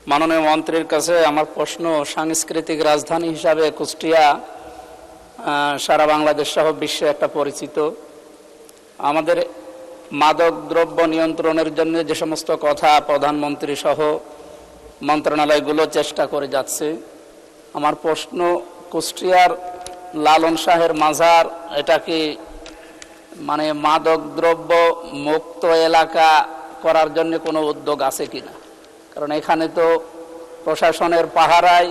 মাননীয় মন্ত্রীর কাছে আমার প্রশ্ন, সাংস্কৃতিক রাজধানী হিসাবে কুষ্টিয়া সারা বাংলাদেশ সহ বিশ্বে একটা পরিচিত। আমাদের মাদক দ্রব্য নিয়ন্ত্রণের জন্য যে সমস্ত কথা প্রধানমন্ত্রী সহ মন্ত্রণালয়গুলো চেষ্টা করে যাচ্ছে, আমার প্রশ্ন, কুষ্টিয়ার লালন শাহের মাজার এটা কি মানে মাদক দ্রব্য মুক্ত এলাকা করার জন্য কোনো উদ্যোগ আছে কিনা? কারণ এখানে তো প্রশাসনের পাহারায়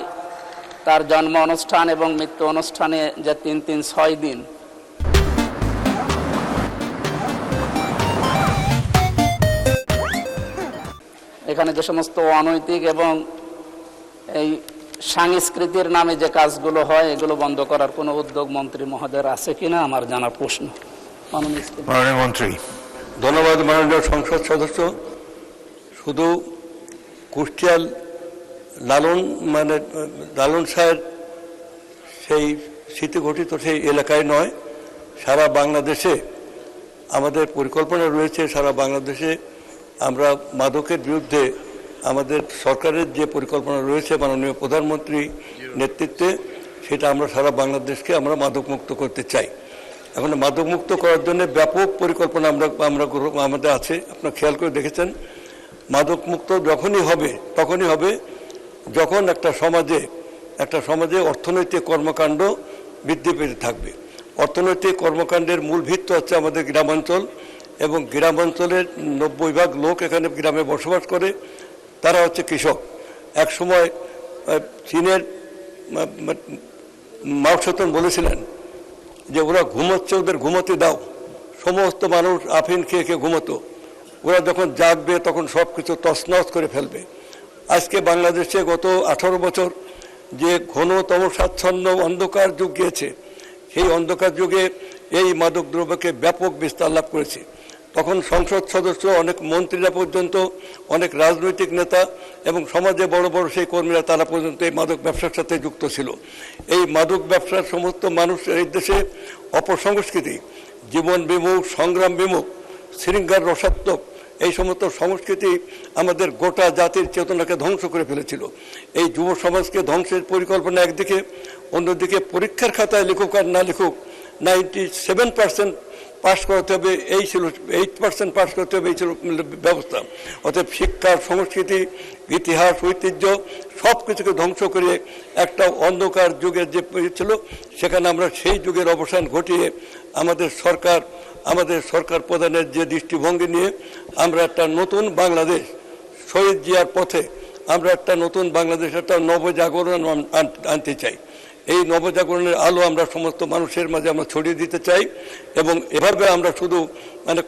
তার জন্ম অনুষ্ঠান এবং মৃত্যু অনুষ্ঠানে যে 3-6 দিন, এখানে যে সমস্ত অনৈতিক এবং এই সংস্কৃতির নামে যে কাজগুলো হয় এগুলো বন্ধ করার কোনো উদ্যোগ মন্ত্রী মহোদয়ের আছে কিনা আমার জানা প্রশ্ন। মাননীয় মন্ত্রী। ধন্যবাদ মাননীয় সংসদ সদস্য। শুধু কুষ্টিয়ার লালন শাহের সেই স্মৃতিঘটিত সেই এলাকায় নয়, সারা বাংলাদেশে আমাদের পরিকল্পনা রয়েছে। সারা বাংলাদেশে আমরা মাদকের বিরুদ্ধে আমাদের সরকারের যে পরিকল্পনা রয়েছে মাননীয় প্রধানমন্ত্রী নেতৃত্বে, সেটা আমরা সারা বাংলাদেশকে আমরা মাদকমুক্ত করতে চাই। এখন মাদকমুক্ত করার জন্য ব্যাপক পরিকল্পনা আমাদের আছে। আপনারা খেয়াল করে দেখেছেন, মাদকমুক্ত তখনই হবে যখন একটা সমাজে অর্থনৈতিক কর্মকাণ্ড বৃদ্ধি পেতে থাকবে। অর্থনৈতিক কর্মকাণ্ডের মূল ভিত্তি হচ্ছে আমাদের গ্রামাঞ্চল, এবং গ্রামাঞ্চলের 90% লোক এখানে গ্রামে বসবাস করে। তারা হচ্ছে কৃষক। এক সময় চীনের মাও সেতুং বলেছিলেন যে ওরা ঘুমোচ্ছে, ওদের ঘুমোতে দাও। সমস্ত মানুষ আফিন খেয়ে ঘুমোতো। ওরা যখন জাগবে তখন সব কিছু তছনছ করে ফেলবে। আজকে বাংলাদেশে গত 18 বছর যে ঘনতম স্বাচ্ছন্দ্য অন্ধকার যুগ গিয়েছে, সেই অন্ধকার যুগে এই মাদক দ্রব্যকে ব্যাপক বিস্তার লাভ করেছে। তখন সংসদ সদস্য, অনেক মন্ত্রীরা পর্যন্ত, অনেক রাজনৈতিক নেতা এবং সমাজে বড় বড় সেই কর্মীরা তারা পর্যন্ত এই মাদক ব্যবসার সাথে যুক্ত ছিল। এই মাদক ব্যবসার সমস্ত মানুষ এই দেশে অপসংস্কৃতি, জীবন বিমুখ, সংগ্রাম বিমুখ, শৃঙ্গার রসাত্মক এই সমস্ত সংস্কৃতি আমাদের গোটা জাতির চেতনাকে ধ্বংস করে ফেলেছিল। এই যুব সমাজকে ধ্বংসের পরিকল্পনা একদিকে, অন্যদিকে পরীক্ষার খাতায় লিখুক আর না লিখুক 97% পাশ করতে হবে, এই ছিল 8% পাশ করতে হবে, এই ছিল ব্যবস্থা। অতএব শিক্ষা, সংস্কৃতি, ইতিহাস, ঐতিহ্য সব কিছুকে ধ্বংস করে একটা অন্ধকার যুগের যে ছিল, সেখানে আমরা সেই যুগের অবসান ঘটিয়ে আমাদের সরকার প্রধানের যে দৃষ্টিভঙ্গি নিয়ে আমরা একটা নতুন বাংলাদেশ, শহীদ জিয়ার পথে আমরা একটা নতুন বাংলাদেশ, একটা নবজাগরণ আনতে চাই। এই নবজাগরণের আলো আমরা সমস্ত মানুষের মাঝে আমরা ছড়িয়ে দিতে চাই, এবং এভাবে আমরা শুধু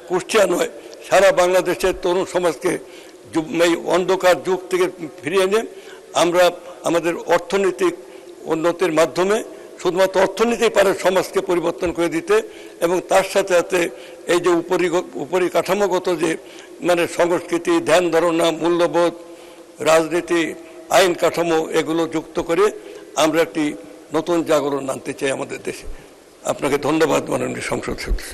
কুষ্টিয়া নয়, সারা বাংলাদেশের তরুণ সমাজকে এই অন্ধকার যুগ থেকে ফিরিয়ে এনে আমরা আমাদের অর্থনৈতিক উন্নতির মাধ্যমে, শুধুমাত্র অর্থনীতি পারে সমাজকে পরিবর্তন করে দিতে, এবং তার সাথে সাথে এই যে উপরিকাঠামোগত যে সংস্কৃতি, ধ্যান ধারণা, মূল্যবোধ, রাজনীতি, আইন কাঠামো এগুলো যুক্ত করে আমরা একটি নতুন জাগরণ আনতে চাই আমাদের দেশে। আপনাকে ধন্যবাদ মাননীয় সংসদ সদস্য।